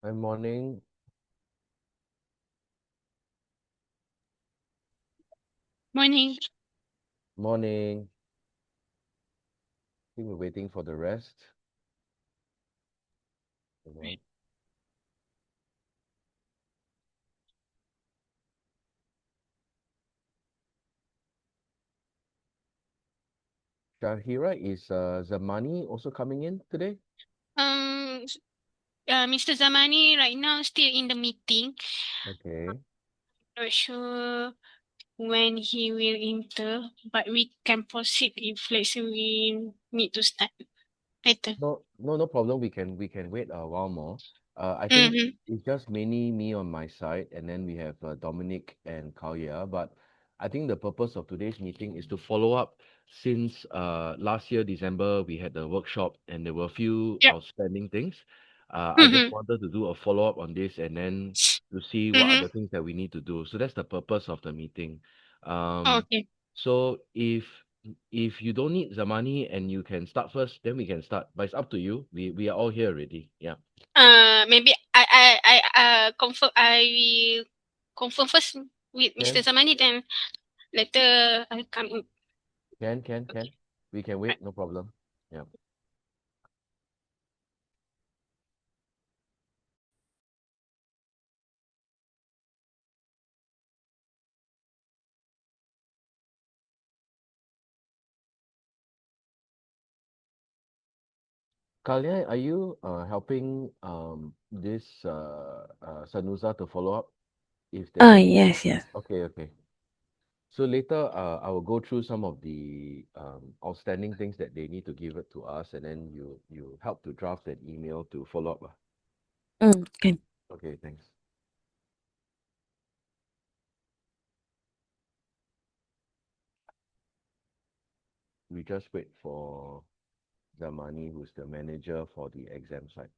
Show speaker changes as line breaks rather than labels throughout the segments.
Hi, morning.
Morning.
Morning. I think we're waiting for the rest. Hold on. Shahira, is Zamani also coming in today?
Um, Mr. Zamani right now still in the meeting.
Okay.
Not sure when he will enter, but we can proceed if let's say we need to start later.
No problem. We can wait a while more. I think
Mm-hmm.
it's just mainly me on my side, and then we have Dominic and Kauya. But I think the purpose of today's meeting is to follow up since last year December we had the workshop and there were a few
Yep.
outstanding things. I just
Mm-hmm.
wanted to do a follow up on this and then to see what are
Mm-hmm.
the things that we need to do. So that's the purpose of the meeting. Um,
Okay.
so if you don't need the money and you can start first, then we can start. But it's up to you. We are all here already. Yeah.
Maybe I confirm. I will confirm first with Mr.
Can,
Zamani, then later I'll come in.
can. We can
Right.
wait, no problem. Yeah. Kalyan, are you helping this Sanusa to follow up if there's anything?
Yes, yes.
Okay, okay. So later, I will go through some of the outstanding things that they need to give it to us, and then you help to draft an email to follow up.
Can.
Okay, thanks. We just wait for Zamani, who's the manager for the exam side.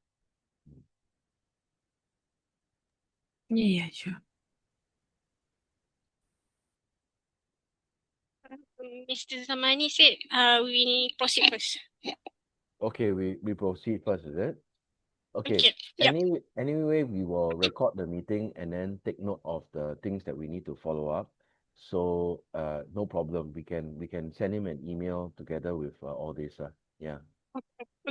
Mm.
Yeah, yeah, sure.
Mr. Zamani said, we proceed first.
Okay, we proceed first, is it? Okay.
Okay. Yep.
Anyway, we will record the meeting and then take note of the things that we need to follow up. So no problem. We can send him an email together with all this. Yeah.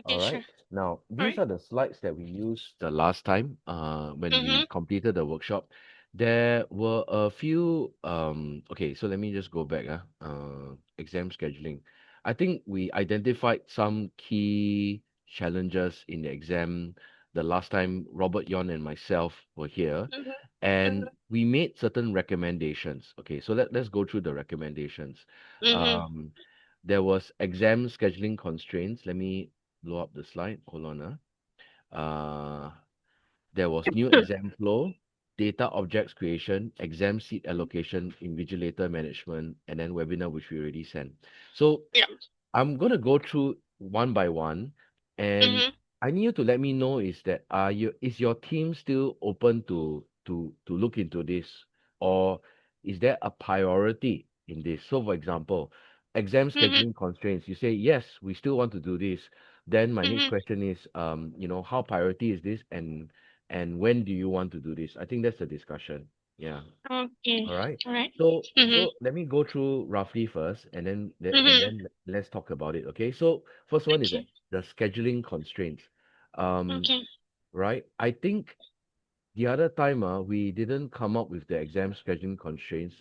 All
Okay.
right.
Sure.
Now,
All
these
right.
are the slides that we used the last time when
Mm-hmm.
we completed the workshop. There were a few okay, so let me just go back. Exam scheduling. I think we identified some key challenges in the exam the last time Robert Yon and myself were here, and we made certain recommendations. Okay, so let's go through the recommendations.
Mm-hmm.
Um, there was exam scheduling constraints. Let me blow up the slide. Hold on. There was new exam flow, data objects creation, exam seat allocation, invigilator management, and then webinar, which we already sent. So
Yep.
I'm gonna go through one by one, and
Mm-hmm.
I need you to let me know is your team still open to look into this, or is there a priority in this? So, for example, exam
Mm-hmm.
scheduling constraints. You say yes, we still want to do this. Then my next
Mm-hmm.
question is, how priority is this, and when do you want to do this? I think that's the discussion. Yeah.
Okay.
All right.
All right.
So
Mm-hmm.
so let me go through roughly first, and then
Mm-hmm.
let's talk about it. Okay. So first one is that
Okay.
the scheduling constraints. Um,
Okay.
right. I think the other time, we didn't come up with the exam scheduling constraints.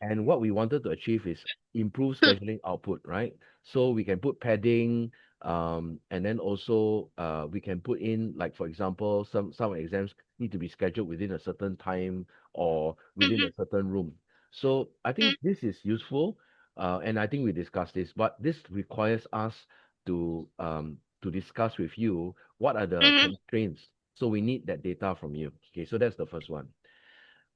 And what we wanted to achieve is improve scheduling output, right? So we can put padding, and then also we can put in, like for example, some exams need to be scheduled within a certain time or within a
Mm-hmm.
certain room. So I think this is useful, and I think we discussed this, but this requires us to discuss with you what are the
Mm-hmm.
constraints. So we need that data from you. Okay, so that's the first one.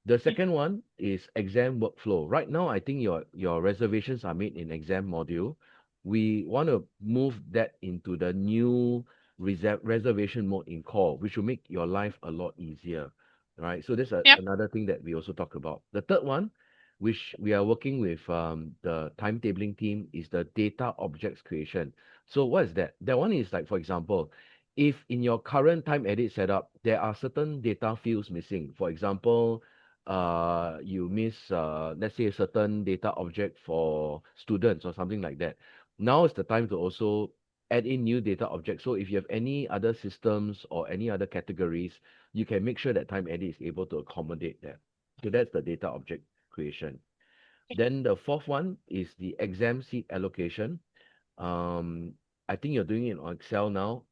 The second one is exam workflow. Right now, I think your reservations are made in exam module. We want to move that into the new reservation mode in core, which will make your life a lot easier. Right? So that's
Yep.
another thing that we also talk about. The third one, which we are working with the timetabling team, is the data objects creation. So what is that? That one is like, for example, if in your current time edit setup, there are certain data fields missing. For example, you miss, let's say, a certain data object for students or something like that. Now is the time to also add in new data objects. So if you have any other systems or any other categories, you can make sure that time edit is able to accommodate that. So that's the data object creation. Then the fourth one is the exam seat allocation. um, I think you're doing it on Excel now.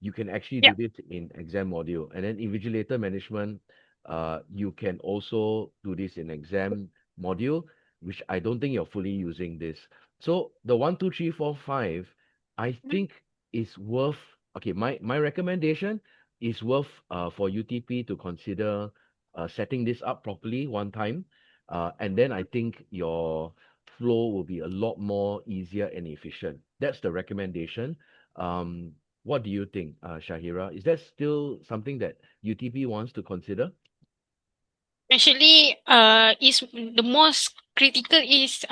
You can actually
Yeah.
do this in exam module, and then invigilator management. You can also do this in exam module, which I don't think you're fully using this. So the 1, 2, 3, 4, 5, I think is worth. Okay, my recommendation is worth for UTP to consider setting this up properly one time, and then I think your flow will be a lot more easier and efficient. That's the recommendation. Um, what do you think, Shahira? Is that still something that UTP wants to consider?
Actually, is the most critical is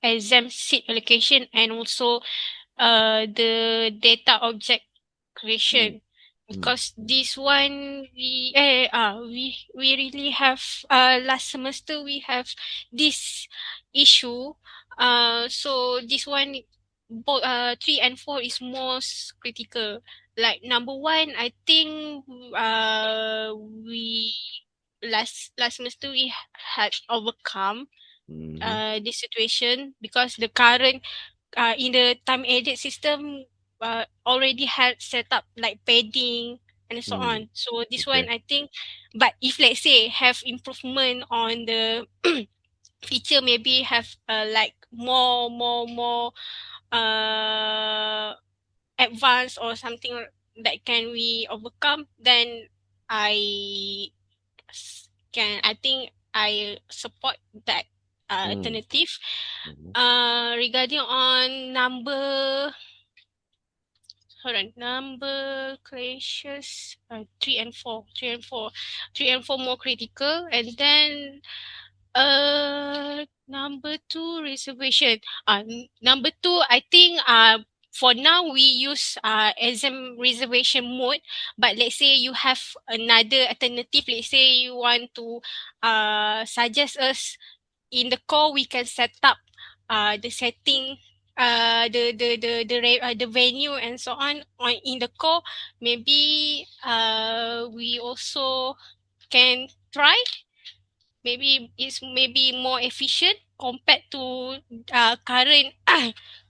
exam seat allocation and also the data object
Mm,
creation,
mm,
because this one we really have last semester we have this issue. So this one, both 3 and 4 is most critical. Like number one, I think we last semester we had overcome
mm-hmm,
this situation because the current in the time edit system already had set up like padding and so
mm,
on. So this
okay.
one I think, but if let's say have improvement on the feature, maybe have like more uh advanced or something that can we overcome, then I I think I support that
Mm,
alternative.
mm-hmm,
Regarding on number, hold on, number clashes, 3 and 4 more critical, and then number two reservation. Number two, I think for now we use exam reservation mode. But let's say you have another alternative. Let's say you want to suggest us in the core, we can set up the setting, the venue and so on in the core. Maybe we also can try. Maybe it's maybe more efficient compared to current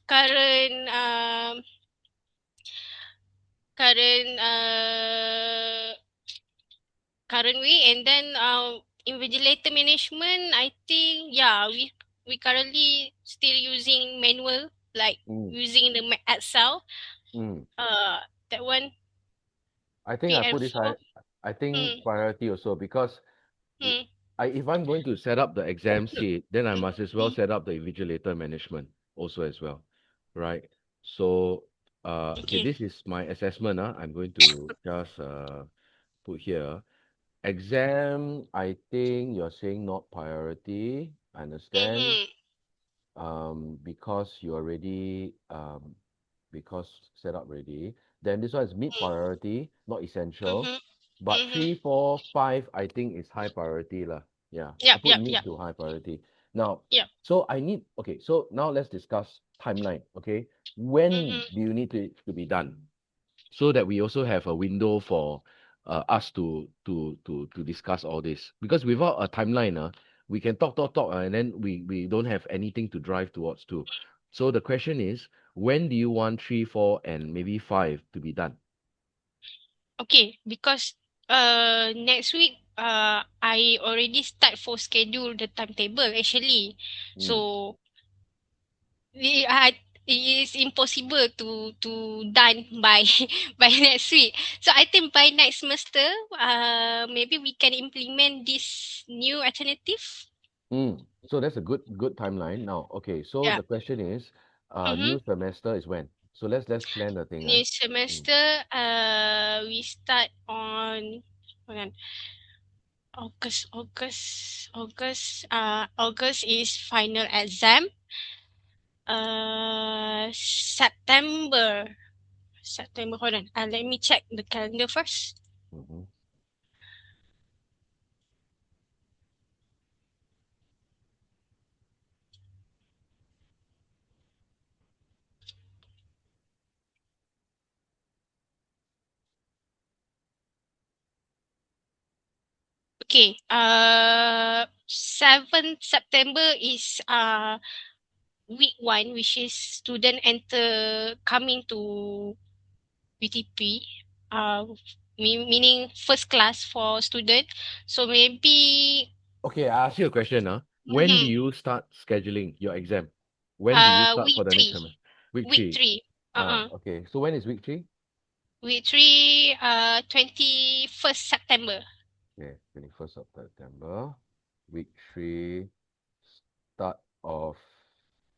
current current current way. And then invigilator management, I think, yeah, we currently still using manual, like
mm,
using the Excel.
mm.
uh that one.
I think
Three
I
and
put this
four
high. I think
mm,
priority also because
mm,
if I'm going to set up the exam seat, then I must as well
mm.
set up the invigilator management also as well, right? So, okay,
Okay.
this is my assessment. I'm going to just put here. Exam, I think you're saying not priority. I understand.
Mm-hmm.
Because you already because set up already. Then this one is mid priority, not essential.
Mm-hmm.
But
Mm-hmm.
3, 4, 5, I think is high priority lah. Yeah, I
Yep,
put
yep,
mid
yep,
to high priority. Now,
yep.
so I need okay. So now let's discuss timeline. Okay, when
Mm-hmm.
do you need to be done? So that we also have a window for us to discuss all this. Because without a timeline, we can talk, and then we don't have anything to drive towards to. So the question is, when do you want 3, 4, and maybe 5 to be done?
Okay, because next week I already start for schedule the timetable actually.
Mm.
So it is impossible to done by by next week. So I think by next semester maybe we can implement this new alternative.
So that's a good timeline. Now, okay, so
Yeah.
the question is,
Mm-hmm.
new semester is when? So let's plan the thing, right?
This
Mm.
semester we start on, hold on, August is final exam. September. September. Hold on. Let me check the calendar first.
Mm-hmm.
Okay. 7th September is week one, which is student enter coming to UTP. Meaning first class for student. So maybe
Okay, I ask you a question. When do
mhm,
you start scheduling your exam? When do you start
week
for the next
three.
semester? Week
Week
three.
three.
Okay. So when is week three?
Week three. 21st September.
Okay, 21st of September. Week three, start of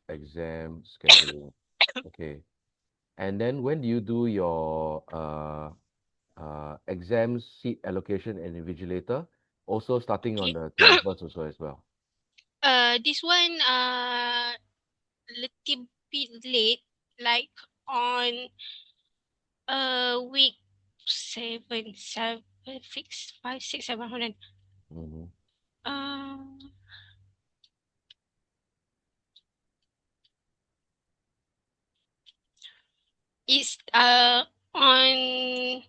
exam scheduling. Okay. And then when do you do your exam seat allocation and invigilator? Also starting on
Okay.
the 21st also as well.
This one little bit late, like on week seven, six, five, six, seven. Hold on.
Mm-hmm.
Uh, it's on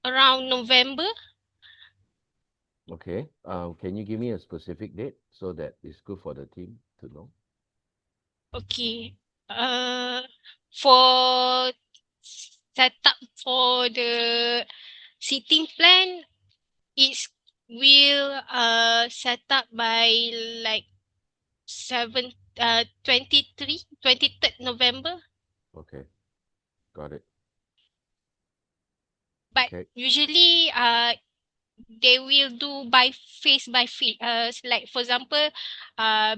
around November.
Okay. Can you give me a specific date so that it's good for the team to know?
Okay. Uh, for setup for the seating plan, it's will set up by like 23rd November.
Okay, got it.
But
Okay.
usually they will do by face. Like for example,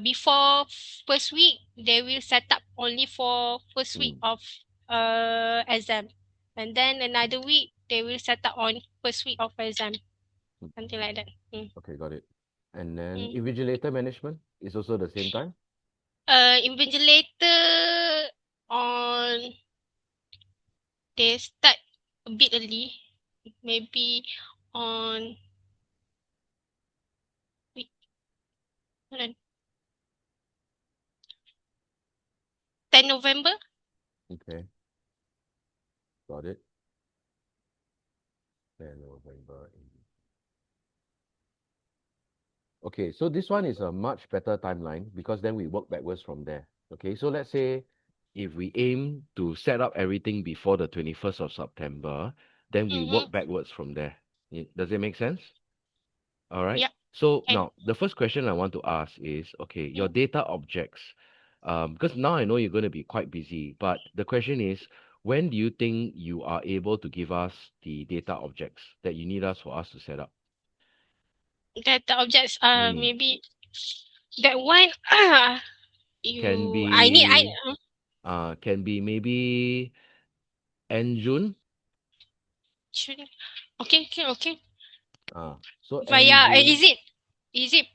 before first week they will set up only for first week
Mm.
of exam, and then another week they will set up on first week of exam,
Mm.
something like that.
Okay, got it. And then
Mm.
invigilator management is also the same time?
Invigilator on they start a bit early, maybe on wait, hold on, 10 November.
Okay, got it. Then November. Okay, so this one is a much better timeline because then we work backwards from there. Okay, so let's say if we aim to set up everything before the 21st of September, then we
Mm-hmm.
work backwards from there. Does it make sense? All right.
Yep.
So
And
now the first question I want to ask is, okay, your data objects, because now I know you're going to be quite busy, but the question is, when do you think you are able to give us the data objects that you need us for us to set up?
that the objects
Mm.
maybe that one
Can
you I need I
be can be maybe end June.
should okay.
So end
Via
June.
is it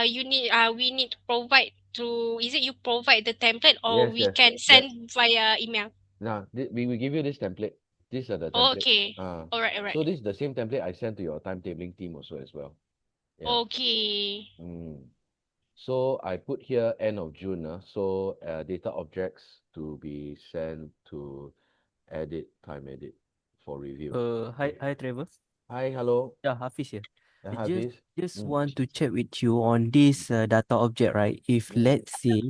you need we need to provide to is it you provide the template or
Yes,
we
yes.
can
That
send via email?
now we will give you this template. These are the
Oh,
template.
okay.
Uh,
Alright.
so this is the same template I sent to your timetabling team also as well. Yeah.
Okay.
Mm. So I put here end of June. So data objects to be sent to time edit for review.
Hi,
Okay.
hi, Trevor.
Hi, hello.
Yeah, Hafiz here. I just
Hafiz.
just
Mm.
want to check with you on this data object, right? If
Mm.
let's say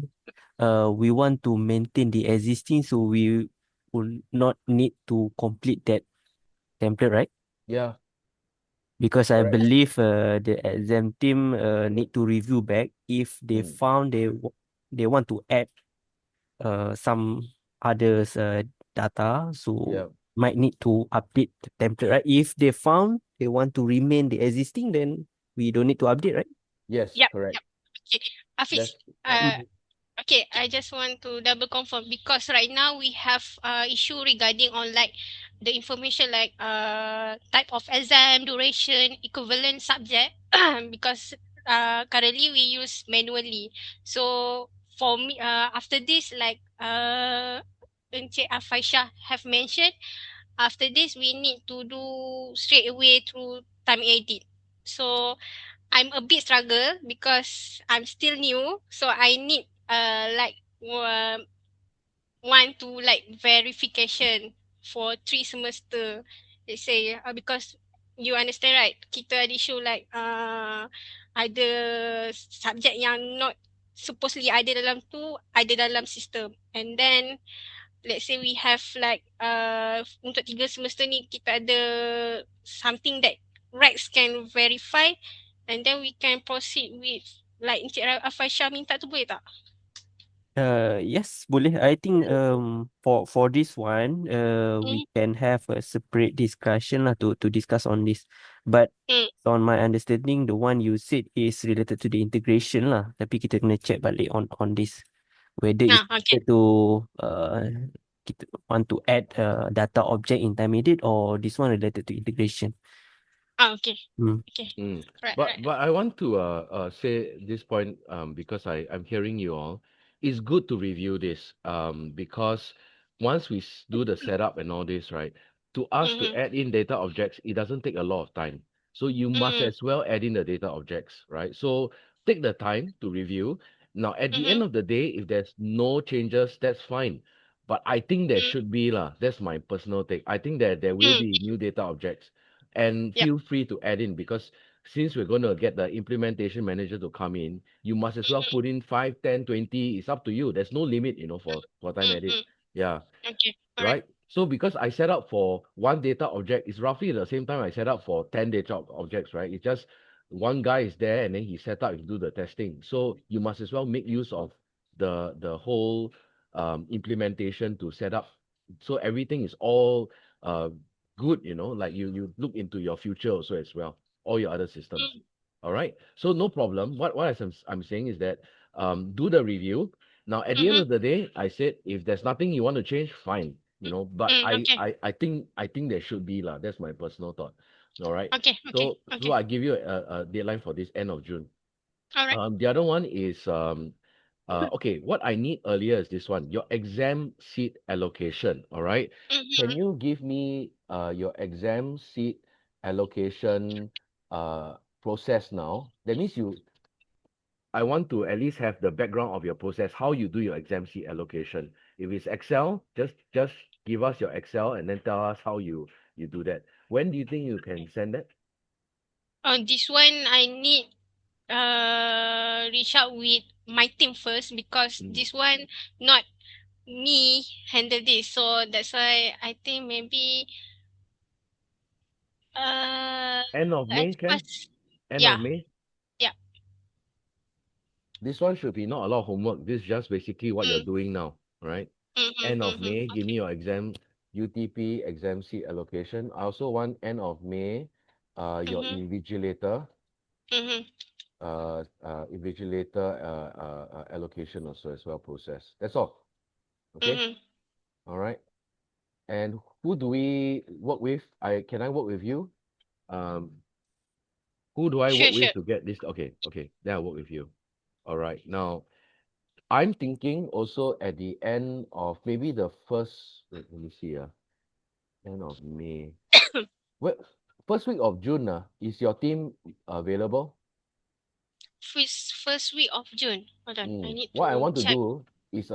we want to maintain the existing, so we will not need to complete that template, right?
Yeah,
Because I
correct.
believe the exam team need to review back if they
Mm.
found they want to add some others data, so
Yeah.
might need to update the template, right? If they found they want to remain the existing, then we don't need to update, right?
Yes,
Yep.
correct.
Okay. Hafiz,
That's right.
Mm.
okay, I just want to double confirm because right now we have issue regarding on like the information like type of exam, duration, equivalent subject because currently we use manually. So for me after this like Encik Afaisha have mentioned After this, we need to do straight away through time edit. So I'm a bit struggle because I'm still new. So I need like want to like verification for 3 semester. Let's say because you understand right, kita ada show like ada subjek yang not supposedly ada dalam tu, ada dalam sistem. And then let's say we have like untuk 3 semester ni kita ada something that Rex can verify, and then we can proceed with like Encik Afaisha minta tu, boleh tak?
Yes, boleh. I think for this one, we
Mm,
can have a separate discussion lah to discuss on this. But
mm.
on my understanding, the one you said is related to the integration lah. Tapi kita kena check balik on this, whether it's
Okay.
related to kita want to add data object in time edit, or this one related to integration.
Okay.
Hmm.
Okay.
Mm.
Right,
But
right.
I want to say this point because I'm hearing you all. It's good to review this because once we do the setup and all this, right? To us to
Mm-hmm.
add in data objects, it doesn't take a lot of time. So you must
Mm-hmm.
as well add in the data objects, right? So take the time to review. Now at the
Mm-hmm.
end of the day, if there's no changes, that's fine. But I think there should be lah. That's my personal take. I think that there will
Mm-hmm.
be new data objects and
Yep.
feel free to add in because since we're going to get the implementation manager to come in, you must as well put in 5, 10, 20. It's up to you. There's no limit, for time edit.
Mm-hmm.
Yeah,
Okay. All right.
right. So because I set up for one data object, it's roughly the same time I set up for 10 data objects, right? It's just one guy is there and then he set up and do the testing. So you must as well make use of the whole implementation to set up. So everything is all good, like you look into your future also as well, all your other systems. All right. So no problem. I'm saying is that do the review. Now at the end
Mm-hmm.
of the day, I said if there's nothing you want to change, fine. But I
Okay.
I I think I think there should be lah. That's my personal thought. All right.
Okay. Okay.
So
Okay.
I give you a deadline for this end of June.
All right.
The other one is okay, what I need earlier is this one, your exam seat allocation. All right. Can
Mm-hmm.
you give me your exam seat allocation process now? That means I want to at least have the background of your process, how you do your exam seat allocation. If it's Excel, just give us your Excel and then tell us how you do that. When do you think you can send that?
On this one, I need reach out with my team first because
Mm.
this one not me handle this. So that's why I think maybe
End of
I
May, can?
first,
End of
yeah,
May?
yeah.
This one should be not a lot of homework. This is just basically what you're
Mm,
doing now, right?
mm-hmm,
End of
mm-hmm.
May, give
Okay.
me your exam UTP exam seat allocation. I also want end of May, your
Mm-hmm,
invigilator,
mm-hmm,
allocation also as well process. That's all. Okay.
mm-hmm.
All right. And who do we work with? Can I work with you? Um, who do I work
Sure, sure.
with to get this? Okay. Then I'll work with you. All right. Now I'm thinking also at the end of maybe the first. Let me see. End of May. Well, first week of June. Is your team available?
First week of June. Hold on, I need
What I
to
want to
check.
do is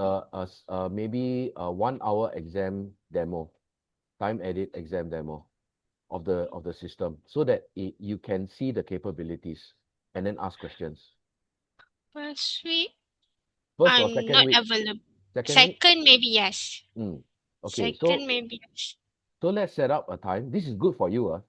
maybe a 1 hour exam demo, time edit exam demo of the system so that you can see the capabilities and then ask questions.
First week,
First or
I'm
second
not
week?
available.
Second week?
Second, maybe yes.
Okay,
Second,
so
maybe yes.
so let's set up a time. This is good for you,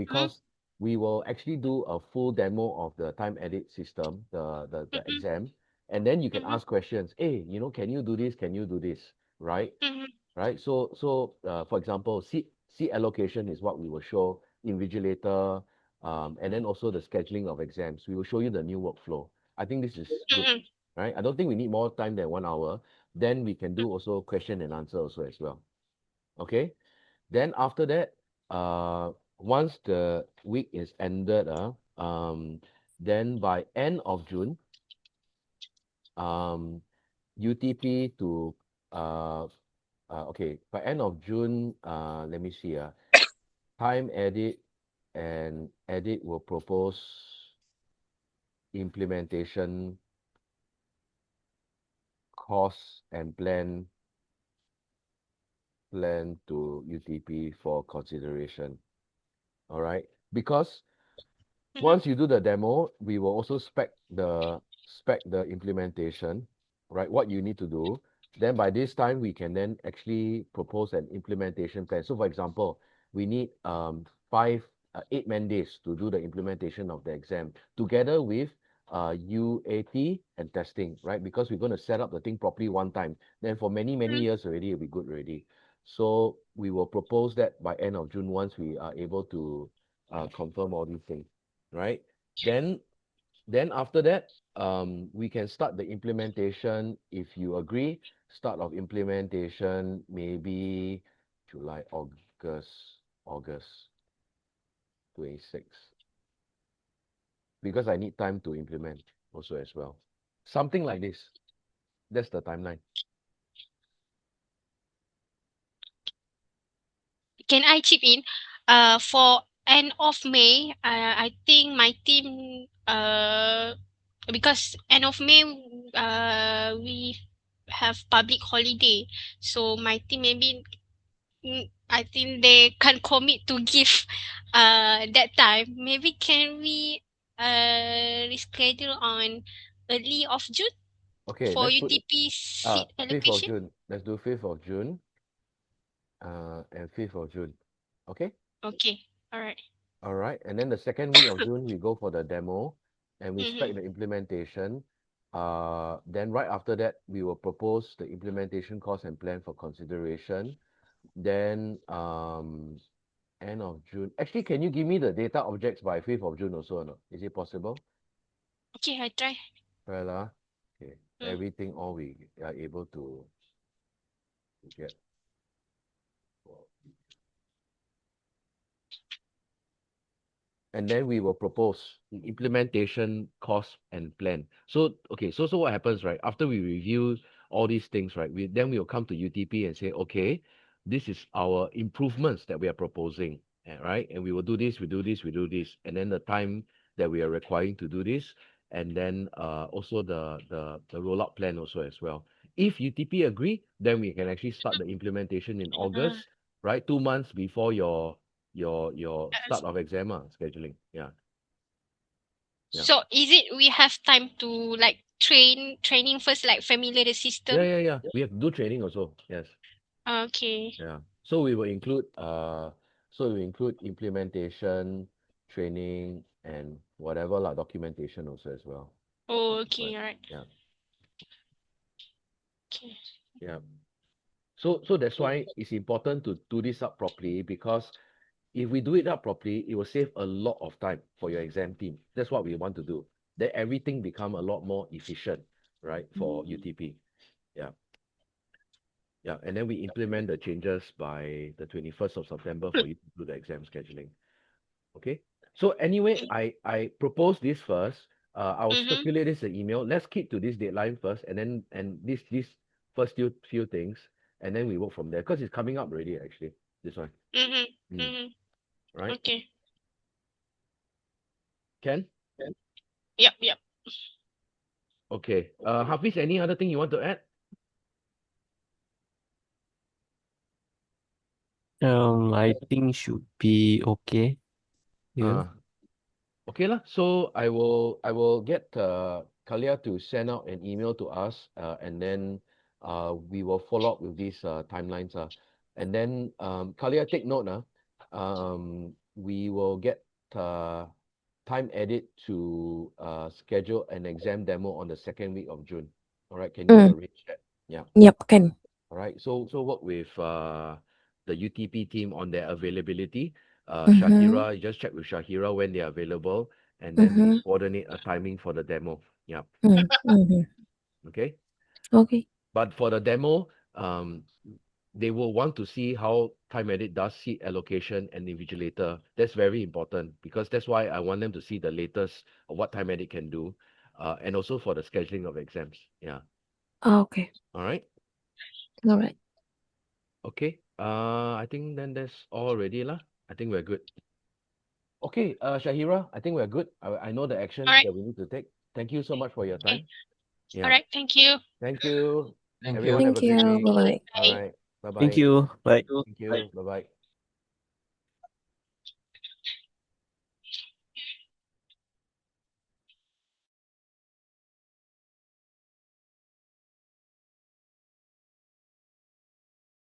Mm-hmm,
because we will actually do a full demo of the time edit system, the
mm-hmm,
exam, and then you can
mm-hmm,
ask questions. Hey, can you do this? Can you do this? Right?
mm-hmm,
Right? So for example, seat allocation is what we will show, invigilator, and then also the scheduling of exams. We will show you the new workflow. I think this is good,
mm-hmm.
right? I don't think we need more time than 1 hour. Then we can do also question and answer also as well. Okay? Then after that, once the week is ended, then by end of June, UTP to okay, by end of June, let me see. Time edit and edit will propose implementation costs and plan to UTP for consideration. All right, because
Mm-hmm.
once you do the demo, we will also spec the implementation, right? What you need to do. Then by this time, we can then actually propose an implementation plan. So for example, we need 8 man days to do the implementation of the exam together with UAT and testing, right? Because we're going to set up the thing properly one time. Then for many, many years already, it'll be good already. So we will propose that by end of June once we are able to confirm all these things, right? Then after that, we can start the implementation if you agree. Start of implementation maybe July, August 26. Because I need time to implement also as well. Something like this. That's the timeline.
Can I chip in? For end of May, I think my team, because end of May, we have public holiday, so my team maybe, I think they can't commit to give, that time. Maybe can we, reschedule on early of June
Okay,
for
let's put
UTP seat
5th of
allocation?
June. Let's do 5th of June and 5th of June. Okay?
Okay, all right.
All right. And then the second week of June, we go for the demo and we spec
Mm-hmm.
the implementation. Then right after that, we will propose the implementation cost and plan for consideration. Then end of June. Actually, can you give me the data objects by 5th of June also or not? Is it possible?
Okay, I try.
Well, okay.
Mm.
Everything all we are able to get. And then we will propose the implementation cost and plan. So okay, so what happens, right? After we review all these things, right? We will come to UTP and say, okay, this is our improvements that we are proposing, right? And we will do this, we do this, we do this, and then the time that we are requiring to do this, and then also the rollout plan also as well. If UTP agree, then we can actually start the implementation in
Uh,
August, right? 2 months before your
uh,
start of exam scheduling. Yeah, yeah,
so is it we have time to like training first, like familiar the
yeah,
system?
yeah, yeah. We have to do training also. Yes,
Okay.
yeah. So we will include implementation, training, and whatever like documentation also as well.
Oh,
Right.
okay, all right.
Yeah,
Okay.
yeah. So that's why it's important to do this up properly because if we do it up properly, it will save a lot of time for your exam team. That's what we want to do. Then everything become a lot more efficient, right, for UTP. Yeah. Yeah, and then we implement the changes by the 21st of September for you to do the exam scheduling. Okay. So anyway, I propose this first. I'll
Mm-hmm.
circulate this in email. Let's keep to this deadline first, and then this first few things, and then we work from there because it's coming up already actually. This one.
Mm-hmm.
Mm,
Mm-hmm.
right?
Okay.
Ken?
Yep, yep.
Okay. Hafiz, any other thing you want to add?
I think should be okay. Yeah.
Uh, Okay lah. So I will get Kalia to send out an email to us, and then we will follow up with these timelines. And then Kalia, take note. We will get time edit to schedule an exam demo on the second week of June. All right, can you
Mm.
arrange that? Yeah.
Yep, can.
All right. So work with the UTP team on their availability.
Mm-hmm.
Shahira, you just check with Shahira when they are available, and then we
Mm-hmm.
coordinate a timing for the demo. Yeah.
Mm-hmm.
Okay.
Okay.
But for the demo, they will want to see how time edit does seat allocation and invigilator. That's very important because that's why I want them to see the latest of what time edit can do, and also for the scheduling of exams. Yeah.
Okay.
All right.
All right.
Okay. I think then that's all already lah. I think we're good. Okay, Shahira, I think we're good. I know the
All
actions
right.
that we need to take. Thank you so much for your
Okay.
time.
All
Yeah.
right. Thank you.
Thank you.
Thank
Everyone
you.
have a
Thank
great
you.
day.
Bye bye.
All
Bye.
right.
Thank
Bye-bye.
you. Bye.
Thank you. Bye-bye.